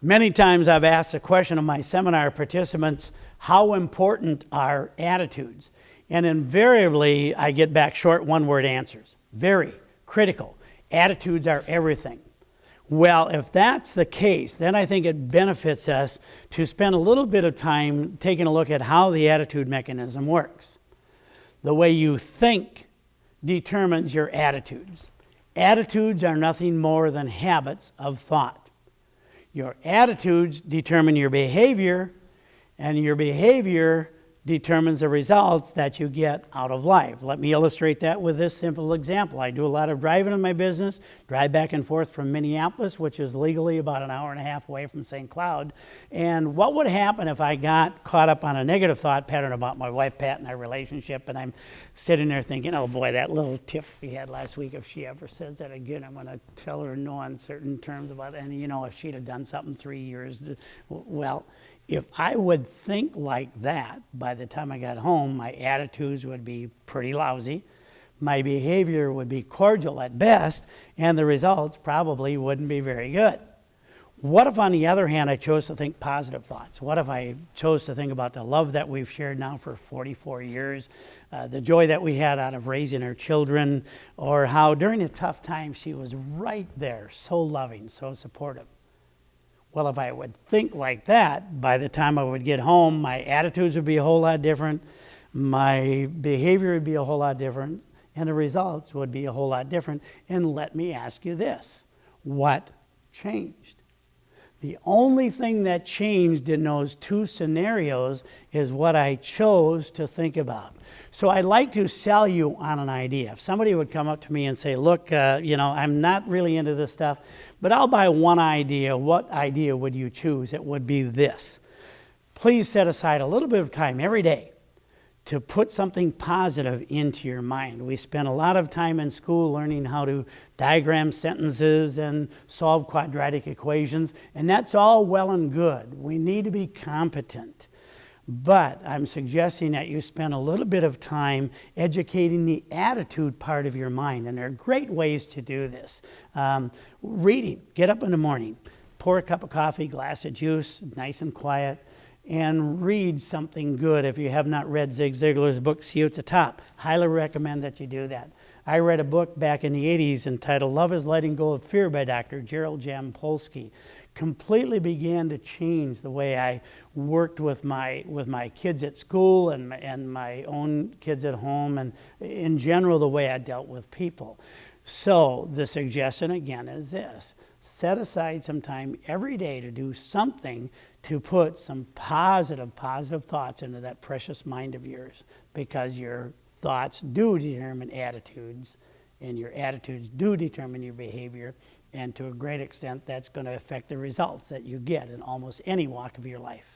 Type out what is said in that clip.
Many times I've asked the question of my seminar participants, how important are attitudes? And invariably, I get back short one-word answers. Very critical. Attitudes are everything. Well, if that's the case, then I think it benefits us to spend a little bit of time taking a look at how the attitude mechanism works. The way you think determines your attitudes. Attitudes are nothing more than habits of thought. Your attitudes determine your behavior, and your behavior determines the results that you get out of life. Let me illustrate that with this simple example. I do a lot of driving in my business, drive back and forth from Minneapolis, which is legally about an hour and a half away from St. Cloud. And what would happen if I got caught up on a negative thought pattern about my wife, Pat, and our relationship, and I'm sitting there thinking, oh boy, that little tiff we had last week, if she ever says that again, I'm going to tell her no on certain terms about it. And if she'd have done something 3 years, well, if I would think like that, by the time I got home, my attitudes would be pretty lousy, my behavior would be cordial at best, and the results probably wouldn't be very good. What if, on the other hand, I chose to think positive thoughts? What if I chose to think about the love that we've shared now for 44 years, the joy that we had out of raising our children, or how during a tough time she was right there, so loving, so supportive? Well, if I would think like that, by the time I would get home, my attitudes would be a whole lot different, my behavior would be a whole lot different, and the results would be a whole lot different. And let me ask you this, what changed? The only thing that changed in those two scenarios is what I chose to think about. So I'd like to sell you on an idea. If somebody would come up to me and say, look, I'm not really into this stuff, but I'll buy one idea. What idea would you choose? It would be this. Please set aside a little bit of time every day to put something positive into your mind. We spend a lot of time in school learning how to diagram sentences and solve quadratic equations, and that's all well and good. We need to be competent. But I'm suggesting that you spend a little bit of time educating the attitude part of your mind, and there are great ways to do this. Reading, get up in the morning, pour a cup of coffee, glass of juice, nice and quiet, and read something good. If you have not read Zig Ziglar's book, See You at the Top, highly recommend that you do that. I read a book back in the 80s entitled Love is Letting Go of Fear by Dr. Gerald Jampolsky. Completely began to change the way I worked with my kids at school and my own kids at home, and in general the way I dealt with people. So the suggestion again is this: set aside some time every day to do something to put some positive thoughts into that precious mind of yours, because your thoughts do determine attitudes, and your attitudes do determine your behavior, and to a great extent that's going to affect the results that you get in almost any walk of your life.